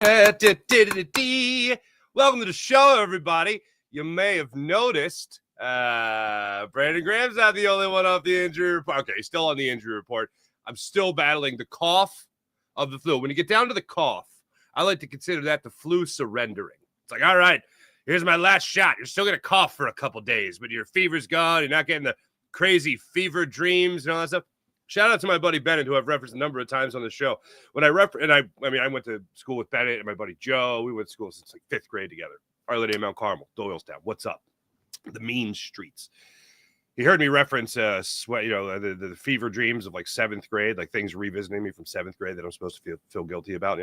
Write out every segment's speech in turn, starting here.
Welcome to the show, everybody. You may have noticed Brandon Graham's not the only one off the injury report. Okay, he's still on the injury report. I'm still battling the cough of the flu. When you get down to the cough, I like to consider that the flu surrendering. It's like, all right, here's my last shot. You're still going to cough for a couple days, but your fever's gone. You're not getting the crazy fever dreams and all that stuff. Shout out to my buddy Bennett, who I've referenced a number of times on the show. When I went to school with Bennett and my buddy Joe. We went to school since like 5th grade together. Our Lady of Mount Carmel, Doylestown. What's up? The mean streets. He heard me reference, the fever dreams of like 7th grade, like things revisiting me from 7th grade that I'm supposed to feel guilty about.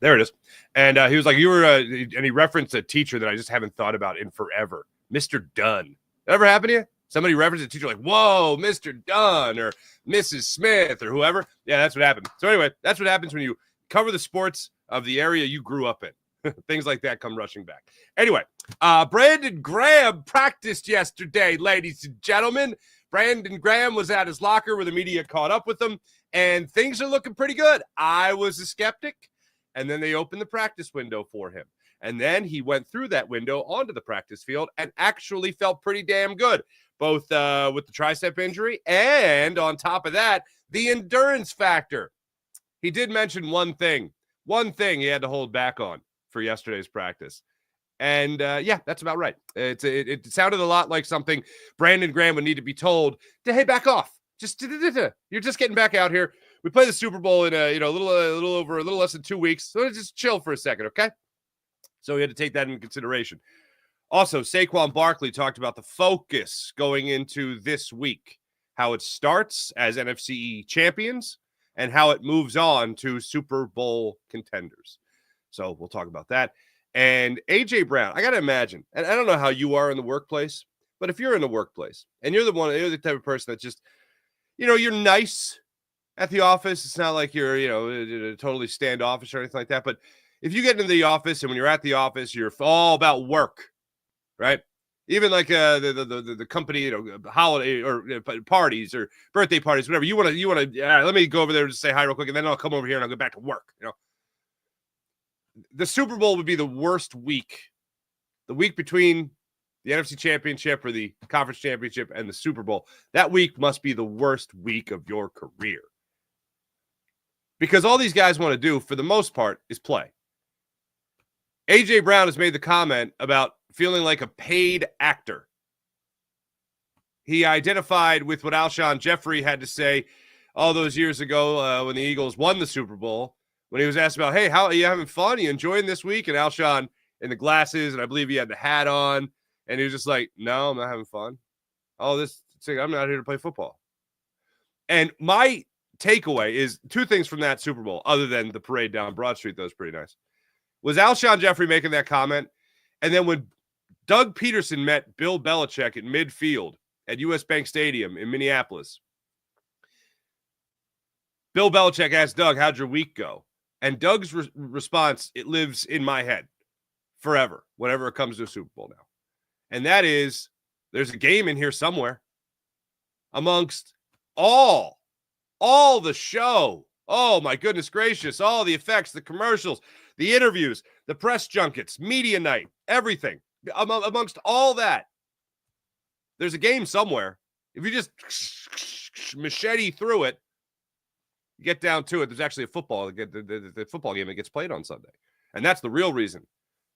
There it is. And he was like, and he referenced a teacher that I just haven't thought about in forever, Mr. Dunn. That ever happened to you? Somebody referenced a teacher like, whoa, Mr. Dunn or Mrs. Smith or whoever. Yeah, that's what happened. So anyway, that's what happens when you cover the sports of the area you grew up in. Things like that come rushing back. Anyway, Brandon Graham practiced yesterday, ladies and gentlemen. Brandon Graham was at his locker where the media caught up with him, and things are looking pretty good. I was a skeptic, and then they opened the practice window for him. And then he went through that window onto the practice field and actually felt pretty damn good, both with the tricep injury and on top of that, the endurance factor. He did mention one thing he had to hold back on for yesterday's practice. And that's about right. It sounded a lot like something Brandon Graham would need to be told to, hey, back off. You're just getting back out here. We play the Super Bowl in a little less than 2 weeks. So just chill for a second, okay? So he had to take that into consideration. Also, Saquon Barkley talked about the focus going into this week, how it starts as NFC champions and how it moves on to Super Bowl contenders. So we'll talk about that. And A.J. Brown, I got to imagine, and I don't know how you are in the workplace, but if you're in the workplace and you're the type of person that just, you're nice at the office. It's not like you're, totally standoffish or anything like that. But if you get into the office and when you're at the office, you're all about work, right? Even like the company, holiday or parties or birthday parties, whatever you want to. Let me go over there and just say hi real quick, and then I'll come over here and I'll go back to work. The Super Bowl would be the worst week. The week between the NFC Championship or the Conference Championship and the Super Bowl, that week must be the worst week of your career. Because all these guys want to do, for the most part, is play. A.J. Brown has made the comment about feeling like a paid actor. He identified with what Alshon Jeffrey had to say all those years ago when the Eagles won the Super Bowl, when he was asked about, hey, how are you having fun? Are you enjoying this week? And Alshon in the glasses, and I believe he had the hat on, and he was just like, no, I'm not having fun. I'm not here to play football. And my takeaway is two things from that Super Bowl, other than the parade down Broad Street that was pretty nice, was Alshon Jeffrey making that comment. And then when Doug Peterson met Bill Belichick at midfield at US Bank Stadium in Minneapolis, Bill Belichick asked Doug, how'd your week go? And Doug's response, it lives in my head forever, whenever it comes to a Super Bowl now. And that is, there's a game in here somewhere amongst all the show. Oh, my goodness gracious. All the effects, the commercials, the interviews, the press junkets, media night, everything. Amongst all that, there's a game somewhere. If you just machete through it, you get down to it, there's actually a football, the football game that gets played on Sunday. And that's the real reason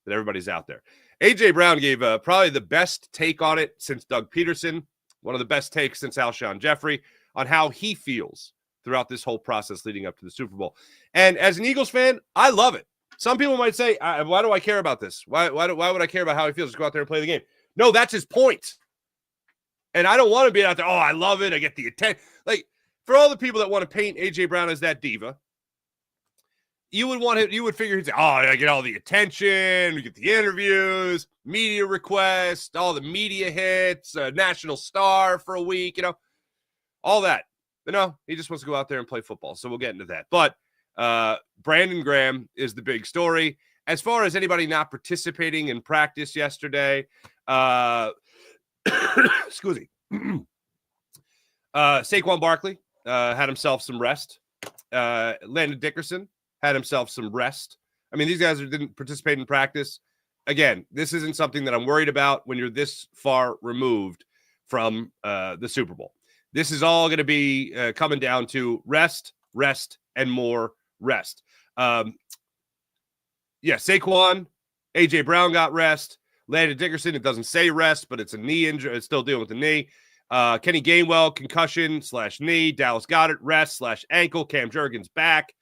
that everybody's out there. A.J. Brown gave probably the best take on it since Doug Peterson, one of the best takes since Alshon Jeffrey, on how he feels throughout this whole process leading up to the Super Bowl. And as an Eagles fan, I love it. Some people might say, why do I care about this? Why would I care about how he feels? Just go out there and play the game. No, that's his point. And I don't want to be out there, I love it. I get the attention. Like, for all the people that want to paint A.J. Brown as that diva, you would figure he'd say, I get all the attention, we get the interviews, media requests, all the media hits, national star for a week, all that. But no, he just wants to go out there and play football. So we'll get into that. But Brandon Graham is the big story. As far as anybody not participating in practice yesterday, excuse me, Saquon Barkley had himself some rest. Landon Dickerson had himself some rest. I mean, these guys didn't participate in practice. Again, this isn't something that I'm worried about when you're this far removed from the Super Bowl. This is all going to be coming down to rest, and more rest. Saquon, A.J. Brown got rest. Landon Dickerson, it doesn't say rest, but it's a knee injury. It's still dealing with the knee. Kenny Gainwell, concussion / knee. Dallas Goedert, rest / ankle. Cam Jurgens back.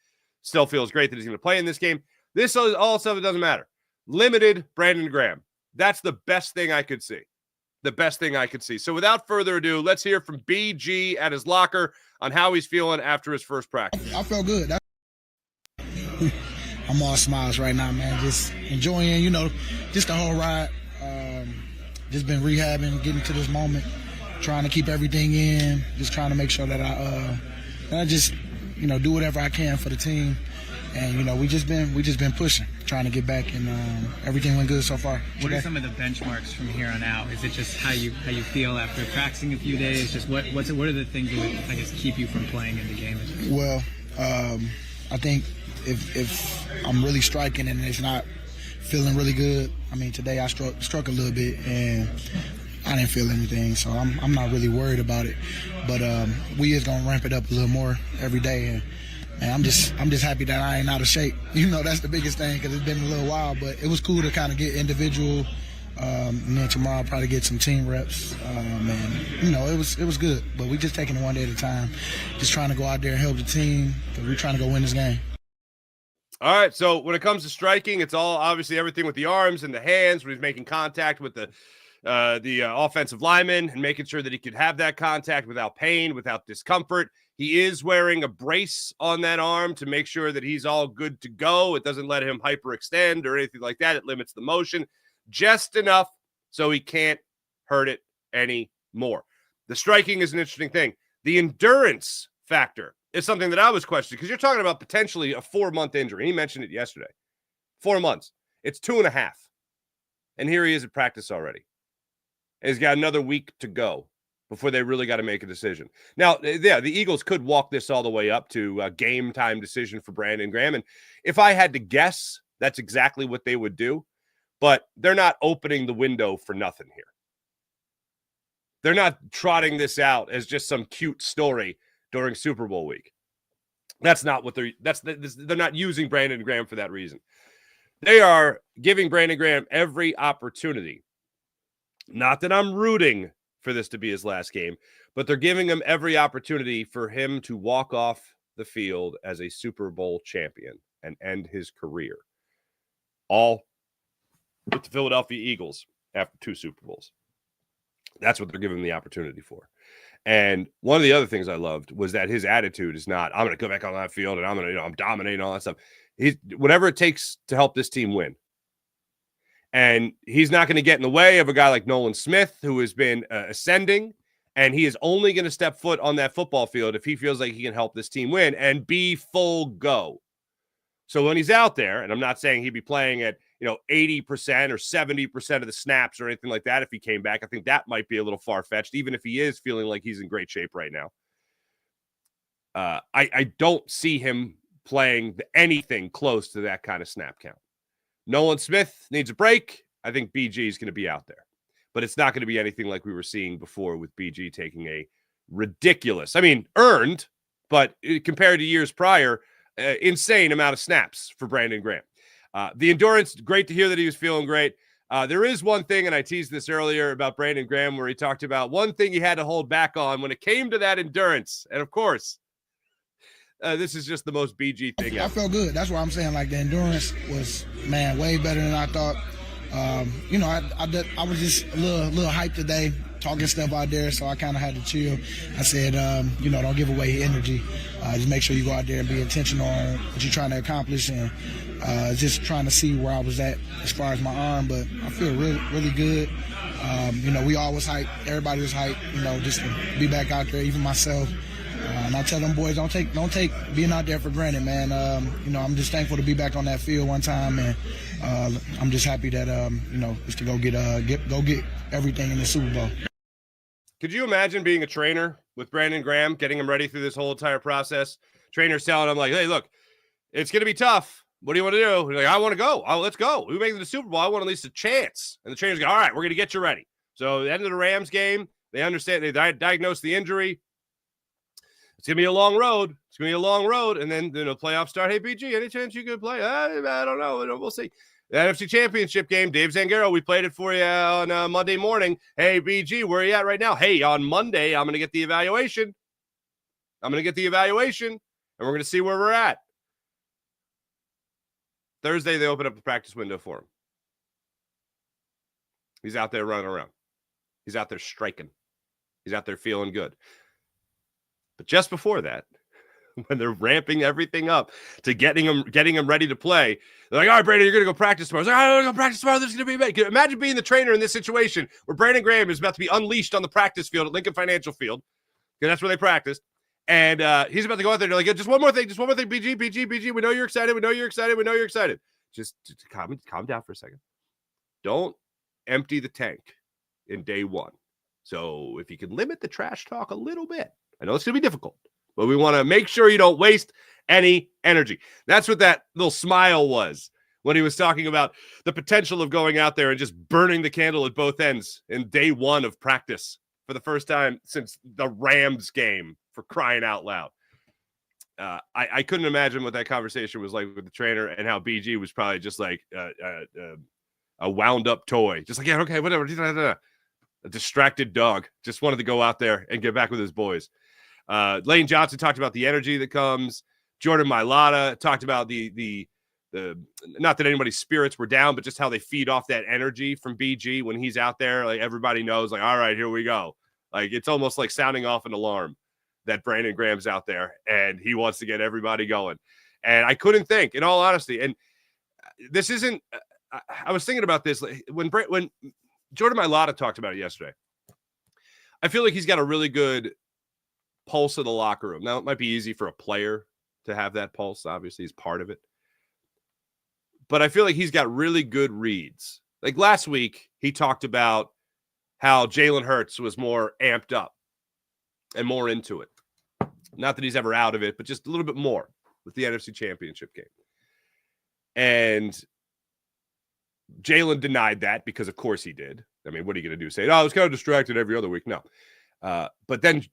Still feels great that he's going to play in this game. This all stuff, it doesn't matter. Limited Brandon Graham. That's the best thing I could see. The best thing I could see. So without further ado, let's hear from BG at his locker on how he's feeling after his first practice. I felt good. I'm all smiles right now, man. Just enjoying, just the whole ride. Just been rehabbing, getting to this moment, trying to keep everything in, just trying to make sure that I just, do whatever I can for the team. And we just been pushing, trying to get back, and everything went good so far. What are some of the benchmarks from here on out? Is it just how you feel after practicing a few days? Just what are the things that would, I guess, keep you from playing in the game? Well, I think if I'm really striking and it's not feeling really good, I mean, today I struck a little bit and I didn't feel anything, so I'm not really worried about it. But we is gonna ramp it up a little more every day, and I'm just happy that I ain't out of shape. That's the biggest thing, because it's been a little while. But it was cool to kind of get individual, and then tomorrow I'll probably get some team reps. And it was good. But we just taking it one day at a time, just trying to go out there and help the team, because we're trying to go win this game. All right, so when it comes to striking, it's all obviously everything with the arms and the hands when he's making contact with the offensive lineman and making sure that he could have that contact without pain, without discomfort. He is wearing a brace on that arm to make sure that he's all good to go. It doesn't let him hyperextend or anything like that. It limits the motion just enough so he can't hurt it anymore. The striking is an interesting thing. The endurance factor is something that I was questioning, because you're talking about potentially a 4-month injury. He mentioned it yesterday. 4 months. It's 2.5. And here he is at practice already. And he's got another week to go before they really got to make a decision. Now, yeah, the Eagles could walk this all the way up to a game time decision for Brandon Graham. And if I had to guess, that's exactly what they would do. But they're not opening the window for nothing here. They're not trotting this out as just some cute story during Super Bowl week. That's not what they're not using Brandon Graham for that reason. They are giving Brandon Graham every opportunity. Not that I'm rooting for this to be his last game, but they're giving him every opportunity for him to walk off the field as a Super Bowl champion and end his career. All with the Philadelphia Eagles after 2 Super Bowls. That's what they're giving him the opportunity for. And one of the other things I loved was that his attitude is not, I'm going to go back on that field and I'm dominating all that stuff. He's whatever it takes to help this team win. And he's not going to get in the way of a guy like Nolan Smith, who has been ascending, and he is only going to step foot on that football field if he feels like he can help this team win and be full go. So when he's out there, and I'm not saying he'd be playing at 80% or 70% of the snaps or anything like that if he came back. I think that might be a little far-fetched, even if he is feeling like he's in great shape right now. I don't see him playing anything close to that kind of snap count. Nolan Smith needs a break. I think BG is going to be out there. But it's not going to be anything like we were seeing before with BG taking a ridiculous, earned, but compared to years prior, insane amount of snaps for Brandon Graham. The endurance, great to hear that he was feeling great. There is one thing, and I teased this earlier about Brandon Graham, where he talked about one thing he had to hold back on when it came to that endurance. And, of course, this is just the most BG thing ever. I felt good. That's why I'm saying, the endurance was, way better than I thought. I was just a little hyped today, talking stuff out there, so I kind of had to chill. I said, don't give away your energy. Just make sure you go out there and be intentional on what you're trying to accomplish, and just trying to see where I was at as far as my arm. But I feel really, really good. We all was hyped. Everybody was hyped, just to be back out there, even myself. And I tell them boys, don't take being out there for granted, man. I'm just thankful to be back on that field one time, and I'm just happy that just to go get everything in the Super Bowl. Could you imagine being a trainer with Brandon Graham, getting him ready through this whole entire process? Trainers telling him, like, hey, look, It's going to be tough. What do you want to do? You're like, I want to go. Oh, let's go. We make it to the Super Bowl. I want at least a chance. And the trainers go, all right, we're going to get you ready. So at the end of the Rams game, they understand. They diagnose the injury. It's going to be a long road. It's going to be a long road. And then, playoffs start. Hey, BG, any chance you could play? I don't know. We'll see. The NFC Championship game, Dave Zangaro, we played it for you on Monday morning. Hey, BG, where are you at right now? Hey, on Monday, I'm going to get the evaluation. And we're going to see where we're at. Thursday, they open up the practice window for him. He's out there running around. He's out there striking. He's out there feeling good. But just before that, when they're ramping everything up to getting him ready to play, they're like, all right, Brandon, you're going to go practice tomorrow. I was like, I'm going to go practice tomorrow. This is going to be amazing. Imagine being the trainer in this situation where Brandon Graham is about to be unleashed on the practice field at Lincoln Financial Field, because that's where they practiced. And he's about to go out there. They're like, just one more thing, BG. We know you're excited. Just calm down for a second. Don't empty the tank in day one. So if you can limit the trash talk a little bit, I know it's going to be difficult, but we want to make sure you don't waste any energy. That's what that little smile was when he was talking about the potential of going out there and just burning the candle at both ends in day one of practice for the first time since the Rams game, for crying out loud. I couldn't imagine what that conversation was like with the trainer, and how BG was probably just like a wound up toy. Just like, yeah, okay, whatever. A distracted dog. Just wanted to go out there and get back with his boys. Lane Johnson talked about the energy that comes. Jordan Mailata talked about the not that anybody's spirits were down, but just how they feed off that energy from BG when he's out there. Like, everybody knows, like, all right, here we go. Like, it's almost like sounding off an alarm that Brandon Graham's out there and he wants to get everybody going. And I couldn't think, in all honesty, and this isn't, I was thinking about this when Jordan Mailata talked about it yesterday. I feel like he's got a really good pulse of the locker room. Now, it might be easy for a player to have that pulse. Obviously, he's part of it. But I feel like he's got really good reads. Like last week, he talked about how Jalen Hurts was more amped up and more into it. Not that he's ever out of it, but just a little bit more with the NFC Championship game. And Jalen denied that, because of course he did. I mean, what are you going to do? Say, I was kind of distracted every other week. No. But then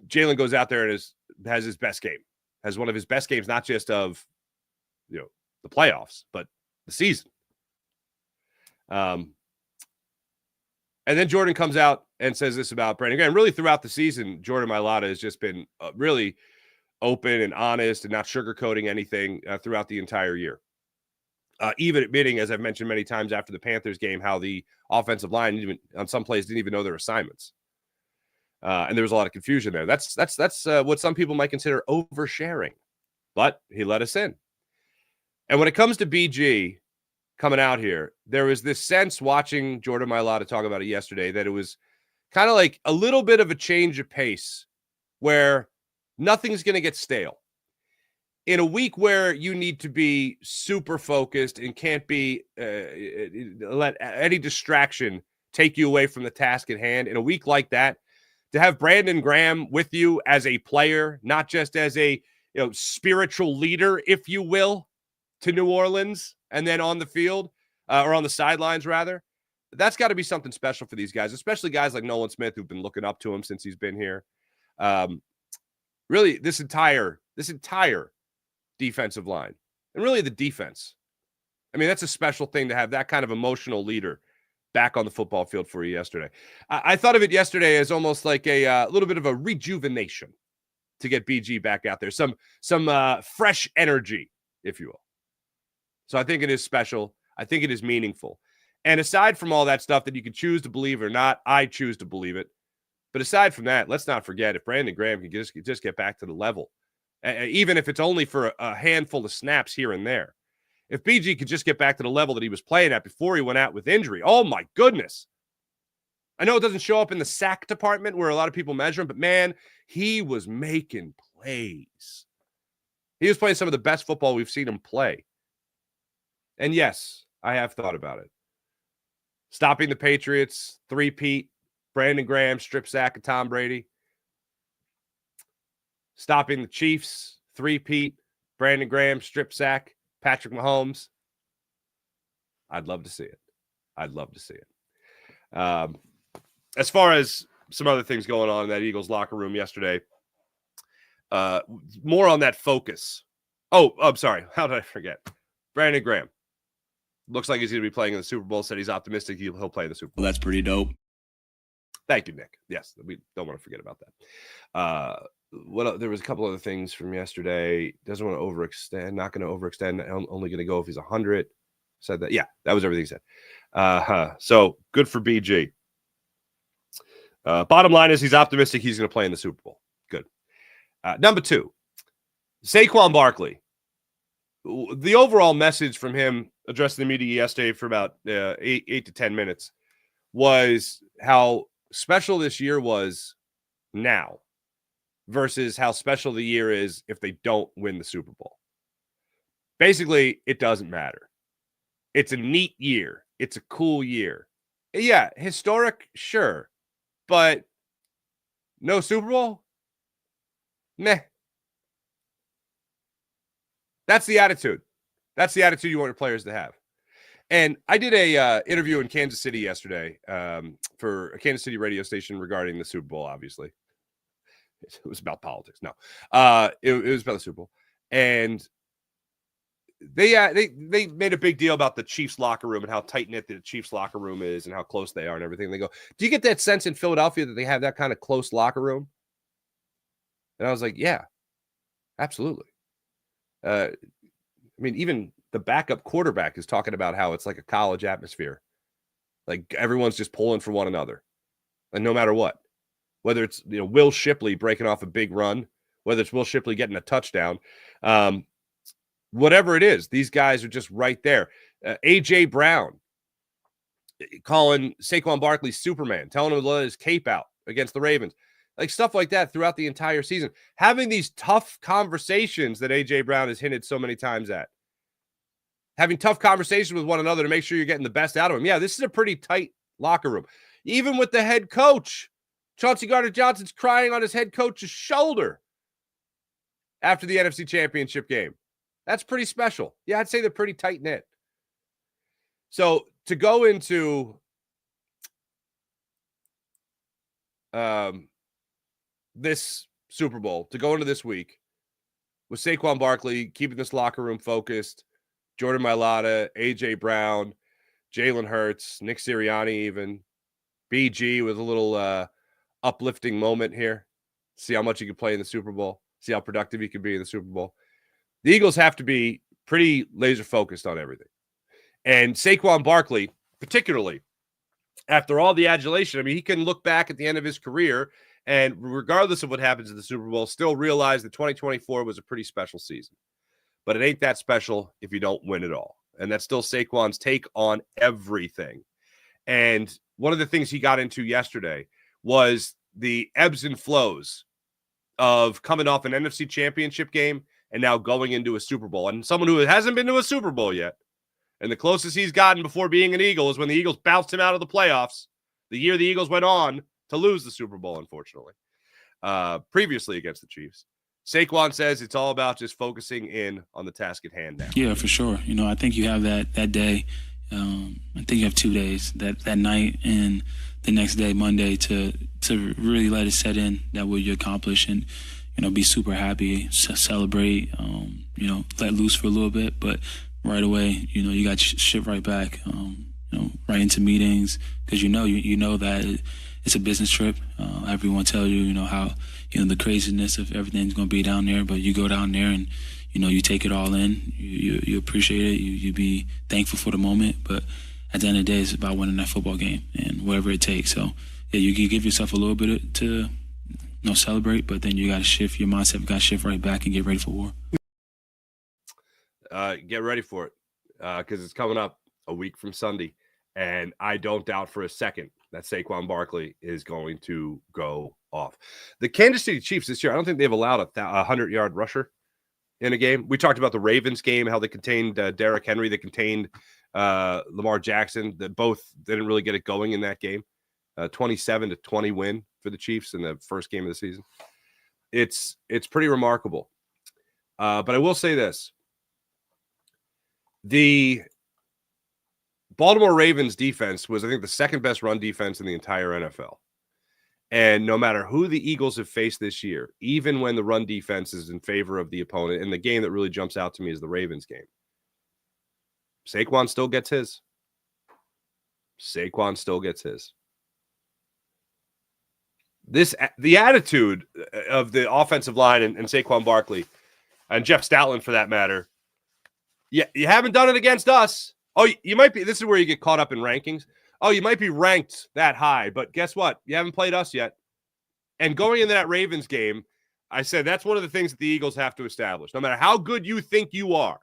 Jalen goes out there and has his best game. Has one of his best games, not just of the playoffs, but the season. And then Jordan comes out and says this about Brandon Graham. Really, throughout the season, Jordan Mailata has just been really open and honest and not sugarcoating anything throughout the entire year. Even admitting, as I've mentioned many times after the Panthers game, how the offensive line, even on some plays, didn't even know their assignments. And there was a lot of confusion there. That's what some people might consider oversharing. But he let us in. And when it comes to BG coming out here, there was this sense watching Jordan Mailata talk about it yesterday that it was kind of like a little bit of a change of pace where nothing's going to get stale. In a week where you need to be super focused and can't be let any distraction take you away from the task at hand, in a week like that, to have Brandon Graham with you as a player, not just as a spiritual leader, if you will, to New Orleans, and then on the field, or on the sidelines, rather, that's got to be something special for these guys, especially guys like Nolan Smith, who've been looking up to him since he's been here. Really, this entire defensive line, and really the defense. I mean, that's a special thing to have that kind of emotional leader back on the football field for you yesterday. I thought of it yesterday as almost like a little bit of a rejuvenation to get BG back out there, some fresh energy, if you will. So I think it is special. I think it is meaningful. And aside from all that stuff that you can choose to believe or not, I choose to believe it. But aside from that, let's not forget, if Brandon Graham can just get back to the level, even if it's only for a handful of snaps here and there, if BG could just get back to the level that he was playing at before he went out with injury, oh my goodness. I know it doesn't show up in the sack department where a lot of people measure him, but man, he was making plays. He was playing some of the best football we've seen him play. And yes, I have thought about it. Stopping the Patriots, three-peat, Brandon Graham, strip sack of Tom Brady. Stopping the Chiefs, three-peat, Brandon Graham, strip sack, Patrick Mahomes. I'd love to see it. I'd love to see it. As far as some other things going on in that Eagles locker room yesterday, more on that focus. Oh, I'm sorry. How did I forget? Brandon Graham. Looks like he's going to be playing in the Super Bowl. Said he's optimistic he'll play in the Super Bowl. Well, that's pretty dope. Thank you, Nick. Yes, we don't want to forget about that. There was a couple other things from yesterday. Doesn't want to overextend. Not going to overextend. Only going to go if he's 100. Said that. Yeah, that was everything he said. So good for BG. Bottom line is he's optimistic he's going to play in the Super Bowl. Good. Number 2, Saquon Barkley. The overall message from him addressing the media yesterday for about 8 to 10 minutes was how special this year was now versus how special the year is if they don't win the Super Bowl. Basically, it doesn't matter. It's a neat year. It's a cool year. Yeah, historic, sure. But no Super Bowl? Meh. That's the attitude. That's the attitude you want your players to have. And I did a interview in Kansas City yesterday for a Kansas City radio station regarding the Super Bowl, obviously. It was about politics. No. It was about the Super Bowl. And they made a big deal about the Chiefs locker room and how tight-knit the Chiefs locker room is and how close they are and everything. They go, do you get that sense in Philadelphia that they have that kind of close locker room? And I was like, yeah, absolutely. I mean, even the backup quarterback is talking about how it's like a college atmosphere. Like everyone's just pulling for one another. And no matter what, whether it's, Will Shipley breaking off a big run, whether it's Will Shipley getting a touchdown, whatever it is, these guys are just right there. A.J. Brown calling Saquon Barkley Superman, telling him to let his cape out against the Ravens. Like stuff like that throughout the entire season. Having these tough conversations that A.J. Brown has hinted so many times at. Having tough conversations with one another to make sure you're getting the best out of them. Yeah, this is a pretty tight locker room. Even with the head coach. Chauncey Gardner-Johnson's crying on his head coach's shoulder after the NFC Championship game. That's pretty special. Yeah, I'd say they're pretty tight-knit. So to go into this Super Bowl, to go into this week with Saquon Barkley keeping this locker room focused, Jordan Mailata, A.J. Brown, Jalen Hurts, Nick Sirianni even, BG with a little uplifting moment here. See how much he can play in the Super Bowl. See how productive he can be in the Super Bowl. The Eagles have to be pretty laser focused on everything. And Saquon Barkley, particularly after all the adulation, I mean, he can look back at the end of his career and regardless of what happens in the Super Bowl, still realize that 2024 was a pretty special season. But it ain't that special if you don't win it all. And that's still Saquon's take on everything. And one of the things he got into yesterday was the ebbs and flows of coming off an NFC Championship game and now going into a Super Bowl. And someone who hasn't been to a Super Bowl yet, and the closest he's gotten before being an Eagle is when the Eagles bounced him out of the playoffs the year the Eagles went on to lose the Super Bowl, unfortunately, previously against the Chiefs. Saquon says it's all about just focusing in on the task at hand now. Yeah, for sure. I think you have that day. I think you have 2 days, that night and the next day, Monday, to really let it set in that what you accomplish and, be super happy, celebrate, let loose for a little bit. But right away, you got shit right back, right into meetings because you know that it's a business trip. Everyone tells you, how, the craziness of everything's going to be down there, but you go down there and, you take it all in. You appreciate it. You be thankful for the moment. But at the end of the day, it's about winning that football game and whatever it takes. So, yeah, you can give yourself a little bit to celebrate, but then you got to shift your mindset. You got to shift right back and get ready for war. Get ready for it because it's coming up a week from Sunday. And I don't doubt for a second that Saquon Barkley is going to go off. The Kansas City Chiefs this year, I don't think they've allowed a 100-yard rusher in a game. We talked about the Ravens game, how they contained Derrick Henry, they contained Lamar Jackson. They didn't really get it going in that game. 27-20 win for the Chiefs in the first game of the season. It's pretty remarkable. But I will say this. The Baltimore Ravens defense was, I think, the second best run defense in the entire NFL. And no matter who the Eagles have faced this year, even when the run defense is in favor of the opponent, and the game that really jumps out to me is the Ravens game, Saquon still gets his. Saquon still gets his. The attitude of the offensive line and Saquon Barkley and Jeff Stoutland, for that matter, yeah, you haven't done it against us. Oh, you might be. This is where you get caught up in rankings. Oh, you might be ranked that high, but guess what? You haven't played us yet. And going into that Ravens game, I said that's one of the things that the Eagles have to establish. No matter how good you think you are,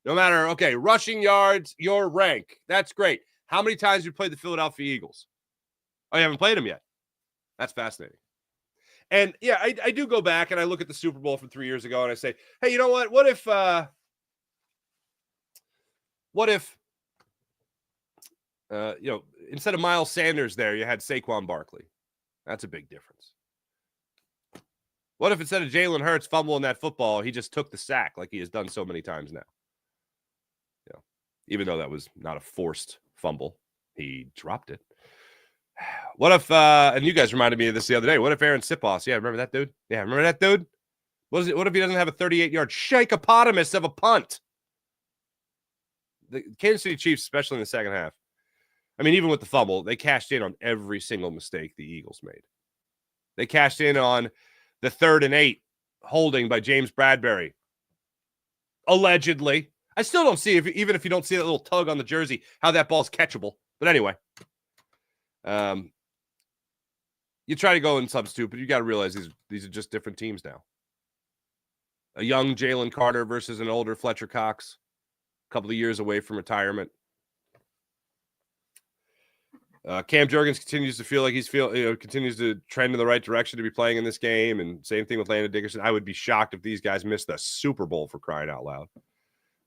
no matter, okay, rushing yards, your rank, that's great. How many times have you played the Philadelphia Eagles? Oh, you haven't played them yet. That's fascinating. And yeah, I do go back and I look at the Super Bowl from 3 years ago and I say, hey, you know what? What if instead of Miles Sanders there, you had Saquon Barkley? That's a big difference. What if instead of Jalen Hurts fumbling that football, he just took the sack like he has done so many times now? Even though that was not a forced fumble, he dropped it. What if, and you guys reminded me of this the other day, what if Aaron Sipos, remember that dude? Yeah, remember that dude? What if he doesn't have a 38-yard shakeopotamus of a punt? The Kansas City Chiefs, especially in the second half, I mean, even with the fumble, they cashed in on every single mistake the Eagles made. They cashed in on the 3rd and 8 holding by James Bradbury. Allegedly. I still don't see, even if you don't see that little tug on the jersey, how that ball's catchable. But anyway, you try to go and substitute, but you got to realize these are just different teams now. A young Jalen Carter versus an older Fletcher Cox, a couple of years away from retirement. Cam Jurgens continues to feel like continues to trend in the right direction to be playing in this game, and same thing with Landon Dickerson. I would be shocked if these guys missed the Super Bowl, for crying out loud.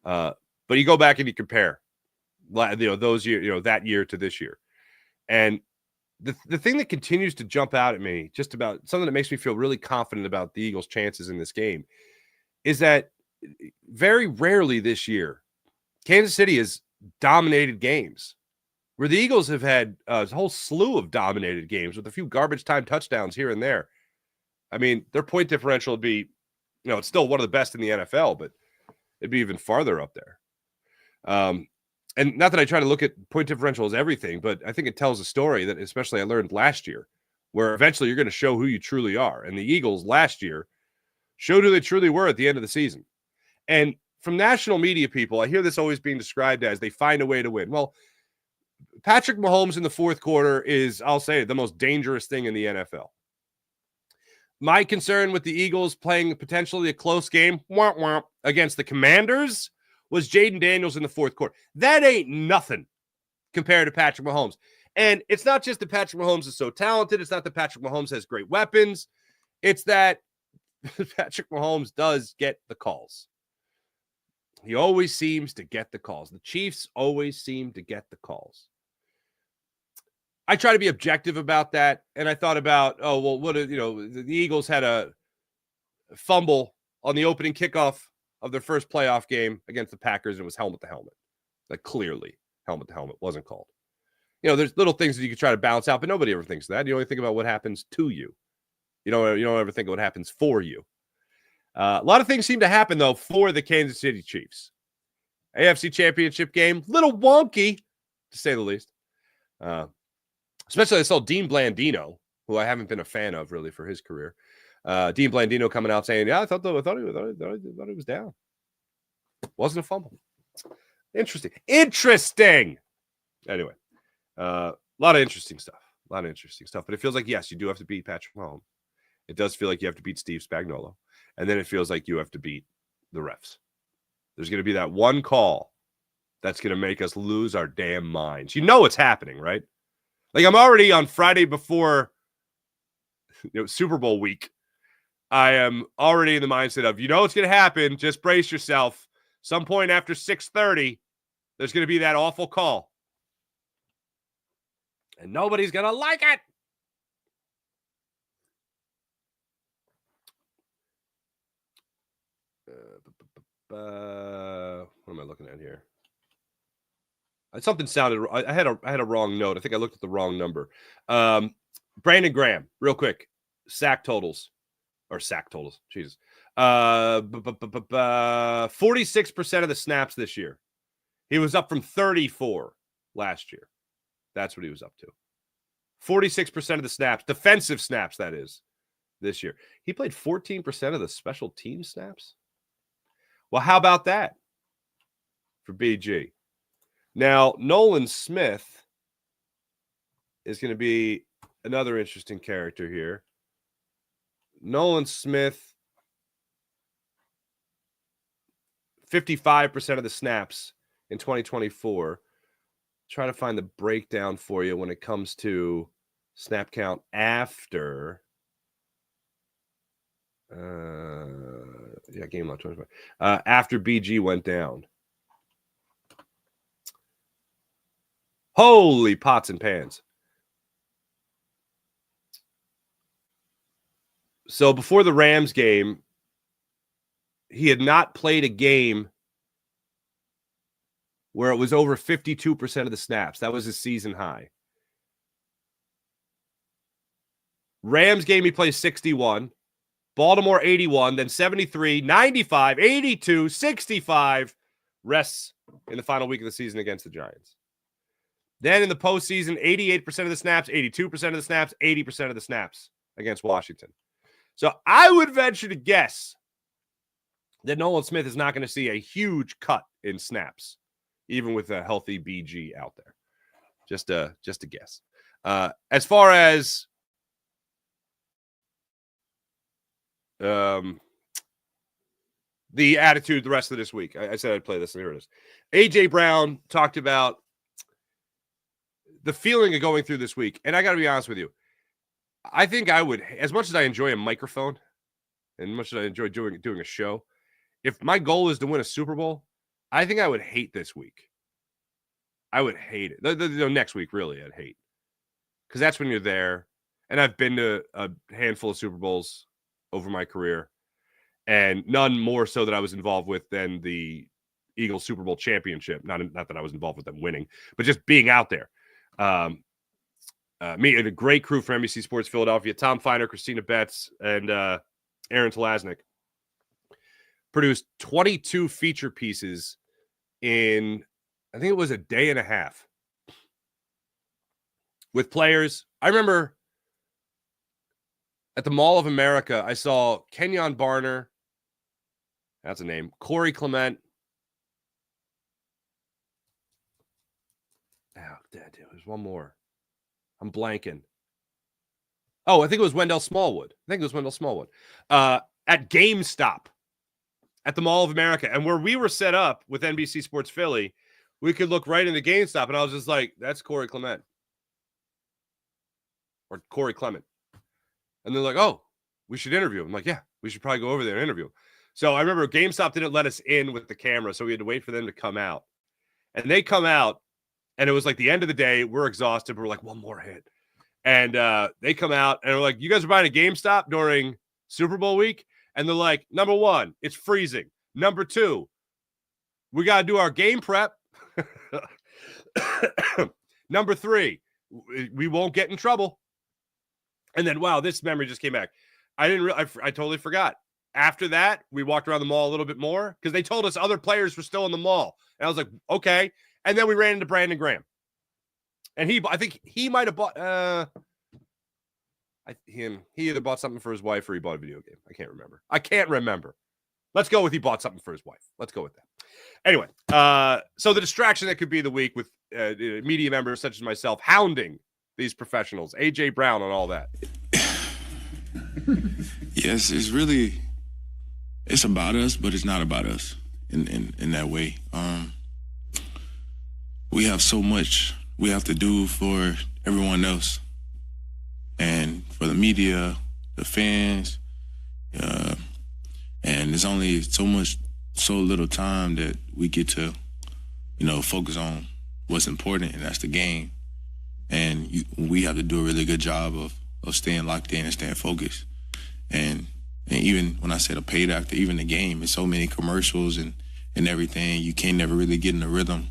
But you go back and you compare, those year, that year to this year, and the thing that continues to jump out at me, just about something that makes me feel really confident about the Eagles' chances in this game, is that very rarely this year, Kansas City has dominated games, where the Eagles have had a whole slew of dominated games with a few garbage time touchdowns here and there. I mean, their point differential would be, it's still one of the best in the NFL, but it'd be even farther up there. And not that I try to look at point differential as everything, but I think it tells a story that especially I learned last year, where eventually you're going to show who you truly are. And the Eagles last year showed who they truly were at the end of the season. And from national media people, I hear this always being described as they find a way to win. Well, Patrick Mahomes in the fourth quarter is, I'll say it, the most dangerous thing in the NFL. My concern with the Eagles playing potentially a close game against the Commanders was Jaden Daniels in the fourth quarter. That ain't nothing compared to Patrick Mahomes. And it's not just that Patrick Mahomes is so talented. It's not that Patrick Mahomes has great weapons. It's that Patrick Mahomes does get the calls. He always seems to get the calls. The Chiefs always seem to get the calls. I try to be objective about that. And I thought about, the Eagles had a fumble on the opening kickoff of their first playoff game against the Packers, and it was helmet to helmet. Like, clearly, helmet to helmet wasn't called. There's little things that you can try to balance out, but nobody ever thinks that. You only think about what happens to you. You don't ever think of what happens for you. A lot of things seem to happen, though, for the Kansas City Chiefs. AFC Championship game, little wonky, to say the least. Especially I saw Dean Blandino, who I haven't been a fan of, really, for his career. Dean Blandino coming out saying, I thought he was down. Wasn't a fumble. Interesting. Anyway, a lot of interesting stuff. But it feels like, yes, you do have to beat Patrick Mahomes. It does feel like you have to beat Steve Spagnuolo. And then it feels like you have to beat the refs. There's going to be that one call that's going to make us lose our damn minds. It's happening, right? Like, I'm already on Friday before Super Bowl week. I am already in the mindset of, it's going to happen. Just brace yourself. Some point after 6:30, there's going to be that awful call. And nobody's going to like it. am I looking at here? Something sounded. I had a wrong note. I think I looked at the wrong number. Brandon Graham, real quick, sack totals. Jesus. 46% of the snaps this year. He was up from 34 last year. That's what he was up to. 46% of the snaps, defensive snaps, that is, this year. He played 14% of the special team snaps. Well, how about that for BG? Now, Nolan Smith is going to be another interesting character here. Nolan Smith, 55% of the snaps in 2024. Try to find the breakdown for you when it comes to snap count after game log 25. After BG went down. Holy pots and pans. So before the Rams game, he had not played a game where it was over 52% of the snaps. That was his season high. Rams game, he plays 61. Baltimore, 81. Then 73, 95, 82, 65. Rests in the final week of the season against the Giants. Then in the postseason, 88% of the snaps, 82% of the snaps, 80% of the snaps against Washington. So I would venture to guess that Nolan Smith is not going to see a huge cut in snaps, even with a healthy BG out there. Just a guess. As far as the attitude the rest of this week, I said I'd play this, and here it is. A.J. Brown talked about the feeling of going through this week, and I got to be honest with you. I think I would, as much as I enjoy a microphone and much as I enjoy doing a show, if my goal is to win a Super Bowl, I think I would hate this week. I would hate it. Next week, really, I'd hate. Because that's when you're there. And I've been to a handful of Super Bowls over my career. And none more so that I was involved with than the Eagles Super Bowl championship. Not that I was involved with them winning, but just being out there. Me and a great crew from NBC Sports Philadelphia, Tom Feiner, Christina Betts, and Aaron Telaznik produced 22 feature pieces in, I think it was a day and a half with players. I remember at the Mall of America, I saw Kenyon Barner. That's a name. Corey Clement. Oh, there's one more. I'm blanking. Oh, I think it was Wendell Smallwood. At GameStop at the Mall of America. And where we were set up with NBC Sports Philly, we could look right into GameStop. And I was just like, that's Corey Clement. Or Corey Clement. And they're like, oh, we should interview him. I'm like, yeah, we should probably go over there and interview him. So I remember GameStop didn't let us in with the camera, so we had to wait for them to come out. And they come out, and it was like the end of the day. We're exhausted. We're like, one more hit. And they come out, and we're like, you guys are buying a GameStop during Super Bowl week? And they're like, number one, it's freezing. Number two, we got to do our game prep. Number three, we won't get in trouble. And then, wow, this memory just came back. I totally forgot. After that, we walked around the mall a little bit more because they told us other players were still in the mall. And I was like, okay. And then we ran into Brandon Graham. And I think he might have bought he either bought something for his wife or he bought a video game. I can't remember. Let's go with he bought something for his wife. Let's go with that. Anyway, so the distraction that could be the week with media members such as myself hounding these professionals, A.J. Brown and all that. Yes, it's about us, but it's not about us in that way. We have so much we have to do for everyone else. And for the media, the fans, and there's only so little time that we get to, focus on what's important, and that's the game. And we have to do a really good job of staying locked in and staying focused. And even when I said a paid actor, even the game, there's so many commercials and and everything. You can't never really get in the rhythm.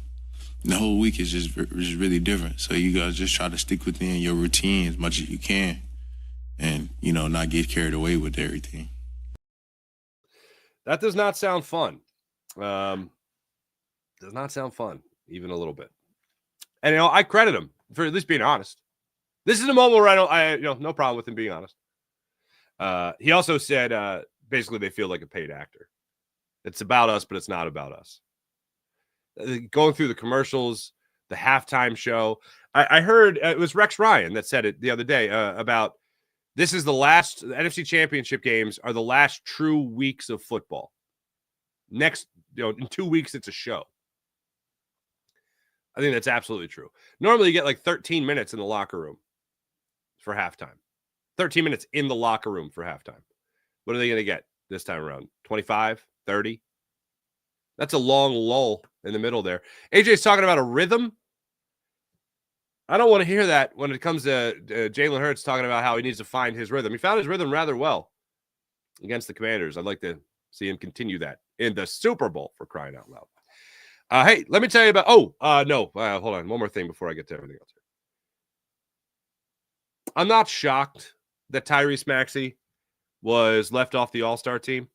And the whole week is just really different. So you gotta just try to stick within your routine as much as you can, and not get carried away with everything. That does not sound fun. Does not sound fun, even a little bit. And I credit him for at least being honest. This is a moment where I no problem with him being honest. He also said basically they feel like a paid actor. It's about us, but it's not about us. Going through the commercials, the halftime show. I heard it was Rex Ryan that said it the other day about this is the NFC Championship games are the last true weeks of football. Next, in 2 weeks, it's a show. I think that's absolutely true. Normally, you get like 13 minutes in the locker room for halftime. 13 minutes in the locker room for halftime. What are they going to get this time around? 25, 30? That's a long lull in the middle there. AJ's talking about a rhythm. I don't want to hear that when it comes to Jalen Hurts talking about how he needs to find his rhythm. He found his rhythm rather well against the Commanders. I'd like to see him continue that in the Super Bowl, for crying out loud. Hey, let me tell you about – hold on. One more thing before I get to everything else here. I'm not shocked that Tyrese Maxey was left off the All-Star team,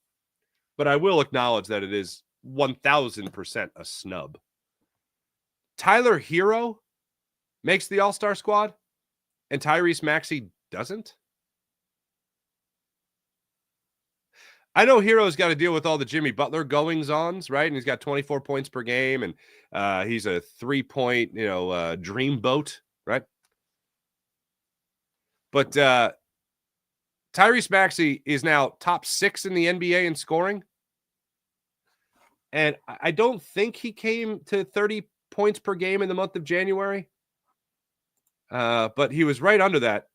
but I will acknowledge that it is 1,000% a snub. Tyler Hero makes the All-Star squad, and Tyrese Maxey doesn't? I know Hero's got to deal with all the Jimmy Butler goings-ons, right? And he's got 24 points per game, and he's a 3-point, dreamboat, right? But Tyrese Maxey is now top 6 in the NBA in scoring. And I don't think he came to 30 points per game in the month of January. But he was right under that.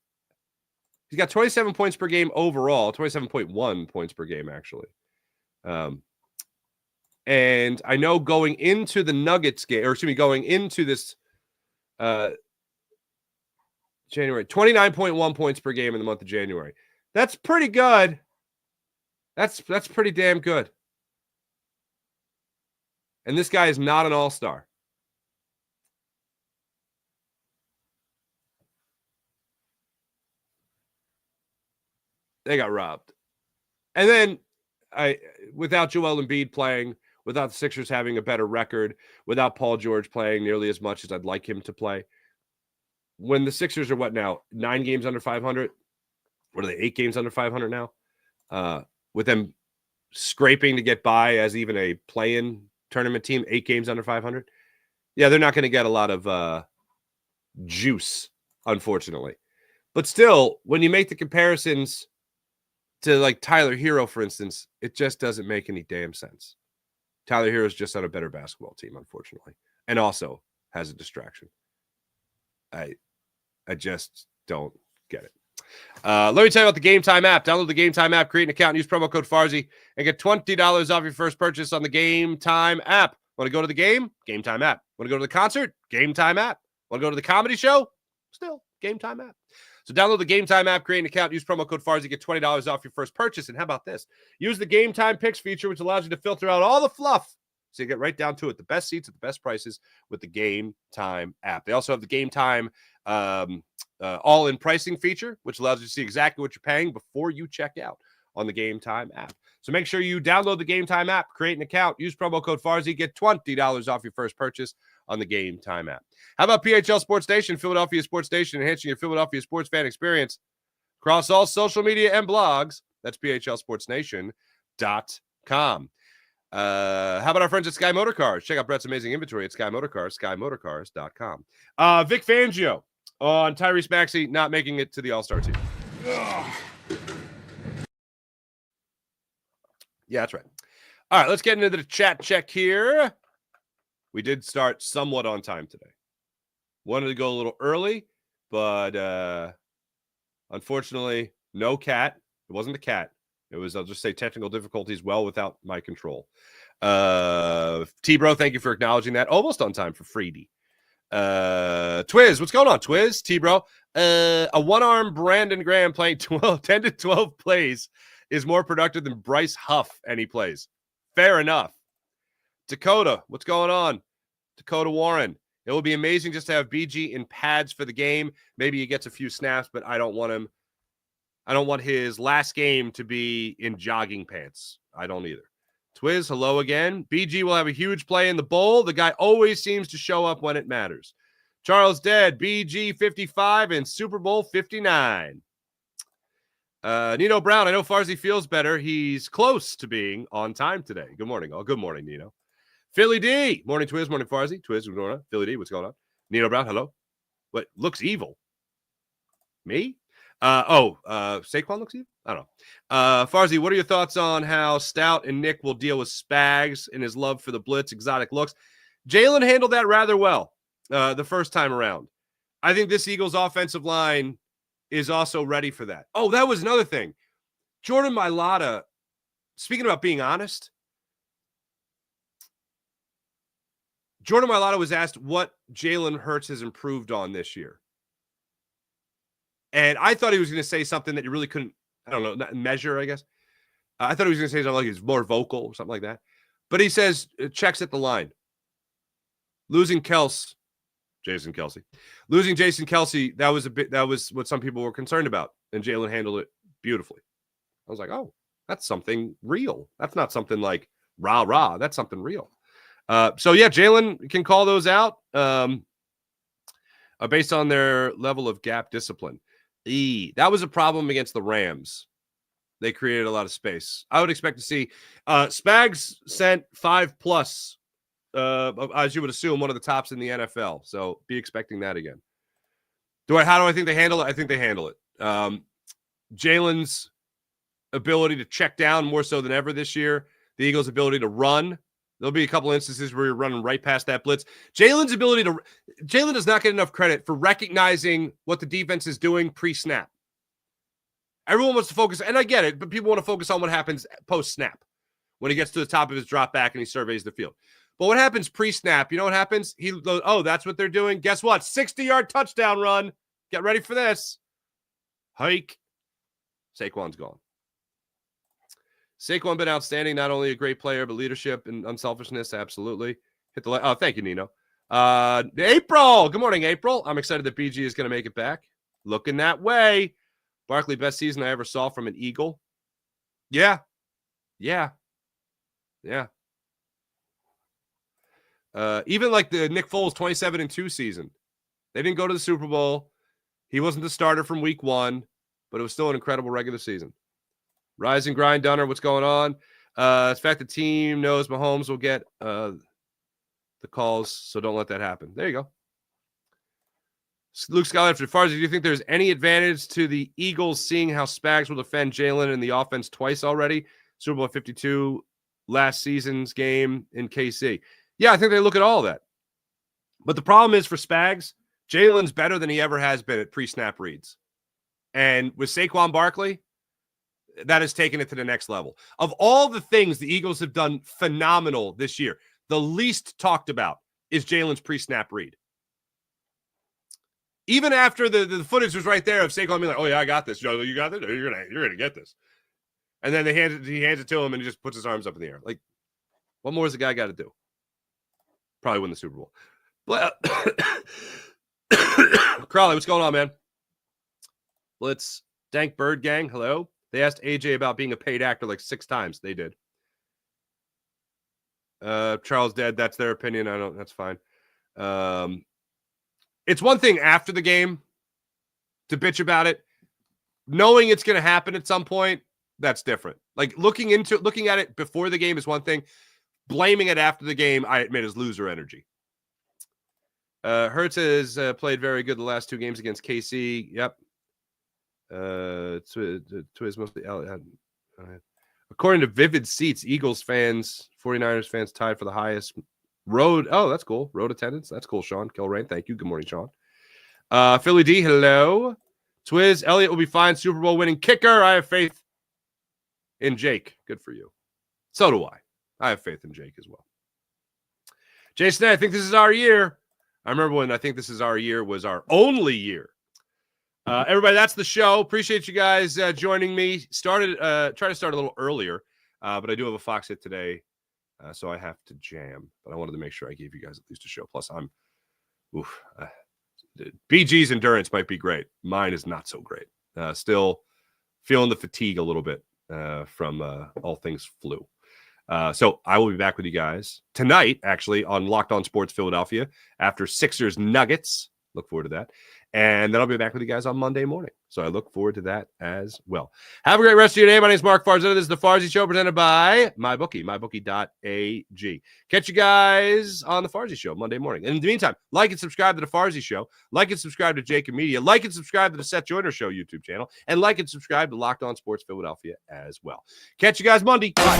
He's got 27 points per game overall, 27.1 points per game, actually. And I know going into the Nuggets game, going into this January, 29.1 points per game in the month of January. That's pretty good. That's pretty damn good. And this guy is not an all-star. They got robbed. And then without Joel Embiid playing, without the Sixers having a better record, without Paul George playing nearly as much as I'd like him to play, when the Sixers are what now? 9 games under 500? What are they, 8 games under 500 now? With them scraping to get by as even a play-in tournament team, 8 games under 500. Yeah, they're not going to get a lot of juice, unfortunately. But still, when you make the comparisons to like Tyler Hero, for instance, it just doesn't make any damn sense. Tyler Hero is just on a better basketball team, unfortunately, and also has a distraction. I just don't get it. Let me tell you about the Game Time app. Download the Game Time app, create an account, and use promo code Farzy, and get $20 off your first purchase on the Game Time app. Want to go to the game? Game Time app. Want to go to the concert? Game Time app. Want to go to the comedy show? Still, Game Time app. So download the Game Time app, create an account, use promo code Farzy, get $20 off your first purchase. And how about this? Use the Game Time Picks feature, which allows you to filter out all the fluff. So you get right down to it. The best seats at the best prices with the Game Time app. They also have the Game Time all-in pricing feature, which allows you to see exactly what you're paying before you check out on the Game Time app. So make sure you download the Game Time app, create an account, use promo code Farzy, get $20 off your first purchase on the Game Time app. How about PHL Sports Station, Philadelphia Sports Station, enhancing your Philadelphia sports fan experience across all social media and blogs? That's PHLSportsNation.com. How about our friends at Sky Motor Cars? Check out Brett's amazing inventory at Sky Motor Cars, SkyMotorcars.com. Vic Fangio on Tyrese Maxey not making it to the All-Star team. Ugh. Yeah, that's right. All right, let's get into the chat check here. We did start somewhat on time today. Wanted to go a little early, but unfortunately, no cat. It wasn't the cat. It was, I'll just say, technical difficulties well without my control. T-Bro, thank you for acknowledging that. Almost on time for Freedy. Twiz, what's going on, Twiz? T-Bro. A one-arm Brandon Graham playing 10 to 12 plays is more productive than Bryce Huff any plays. Fair enough. Dakota, what's going on? Dakota Warren. It will be amazing just to have BG in pads for the game. Maybe he gets a few snaps, but I don't want him. I don't want his last game to be in jogging pants. I don't either. Twiz, hello again. BG will have a huge play in the bowl. The guy always seems to show up when it matters. Charles Dead, BG 55 and Super Bowl 59. Nino Brown, I know Farzy feels better. He's close to being on time today. Good morning, all. Good morning, Nino. Philly D, morning Twiz, morning Farzy. Twiz, what's going on? Philly D, what's going on? Nino Brown, hello. What looks evil? Me? Saquon looks evil? I don't know. Farzy, what are your thoughts on how Stout and Nick will deal with Spags and his love for the blitz, exotic looks? Jalen handled that rather well the first time around. I think this Eagles offensive line is also ready for that. Oh, that was another thing. Jordan Mailata, speaking about being honest, Jordan Mailata was asked what Jalen Hurts has improved on this year. And I thought he was going to say something that you really couldn't, I don't know, measure, I guess. I thought he was going to say something like he's more vocal or something like that. But he says, checks at the line. Losing Jason Kelce. Losing Jason Kelce, that was what some people were concerned about. And Jalen handled it beautifully. I was like, oh, that's something real. That's not something like rah-rah. That's something real. So, yeah, Jalen can call those out based on their level of gap discipline. That was a problem against the Rams. They created a lot of space. I would expect to see Spags sent 5+, as you would assume, one of the tops in the NFL. So be expecting that again. How do I think they handle it? I think they handle it. Jalen's ability to check down more so than ever this year. The Eagles' ability to run. There'll be a couple instances where you're running right past that blitz. Jalen does not get enough credit for recognizing what the defense is doing pre-snap. Everyone wants to focus, and I get it, but people want to focus on what happens post-snap when he gets to the top of his drop back and he surveys the field. But what happens pre-snap? You know what happens? He goes, oh, that's what they're doing. Guess what? 60-yard touchdown run. Get ready for this. Hike. Saquon's gone. Saquon been outstanding. Not only a great player, but leadership and unselfishness. Absolutely. Hit the oh, thank you, Nino. April. Good morning, April. I'm excited that BG is going to make it back. Looking that way. Barkley, best season I ever saw from an Eagle. Yeah. Even like the Nick Foles 27-2 season. They didn't go to the Super Bowl. He wasn't the starter from week 1, but it was still an incredible regular season. Rise and grind, Dunner. What's going on? It's the fact the team knows Mahomes will get the calls, so don't let that happen. There you go. Luke Scholar, as far as do you think there's any advantage to the Eagles seeing how Spags will defend Jalen in the offense twice already? Super Bowl 52, last season's game in KC. Yeah, I think they look at all of that. But the problem is for Spags, Jalen's better than he ever has been at pre-snap reads. And with Saquon Barkley, that has taken it to the next level. Of all the things the Eagles have done phenomenal this year, the least talked about is Jalen's pre-snap read. Even after the footage was right there of Saquon being like, oh, yeah, I got this. Joe, you got this? You're gonna get this. And then he hands it to him, and he just puts his arms up in the air. Like, what more has the guy got to do? Probably win the Super Bowl. But Crowley, what's going on, man? Blitz, Dank Bird Gang, hello. They asked AJ about being a paid actor like 6 times. They did. Charles Dead, that's their opinion. That's fine. It's one thing after the game to bitch about it. Knowing it's going to happen at some point, that's different. Like looking at it before the game is one thing. Blaming it after the game, I admit, is loser energy. Hurts has played very good the last 2 games against KC. Yep. Twiz mostly. According to Vivid Seats, Eagles fans, 49ers fans tied for the highest road. Oh, that's cool. Road attendance. That's cool, Sean Kilrain. Thank you. Good morning, Sean. Philly D, hello. Twiz, Elliott will be fine. Super Bowl winning kicker. I have faith in Jake. Good for you. So do I. I have faith in Jake as well. Jason, I think this is our year. I remember when I think this is our year was our only year. Everybody, that's the show. Appreciate you guys joining me. Try to start a little earlier, but I do have a Fox hit today so I have to jam. But I wanted to make sure I gave you guys at least a show. Plus, BG's endurance might be great. Mine is not so great. Still feeling the fatigue a little bit from all things flu. So I will be back with you guys tonight, actually, on Locked On Sports Philadelphia after Sixers Nuggets. Look forward to that. And then I'll be back with you guys on Monday morning. So I look forward to that as well. Have a great rest of your day. My name is Mark Farzetta. This is the Farzy Show presented by MyBookie, mybookie.ag. Catch you guys on the Farzy Show Monday morning. And in the meantime, like and subscribe to the Farzy Show. Like and subscribe to Jacob Media. Like and subscribe to the Seth Joyner Show YouTube channel. And like and subscribe to Locked On Sports Philadelphia as well. Catch you guys Monday. Bye.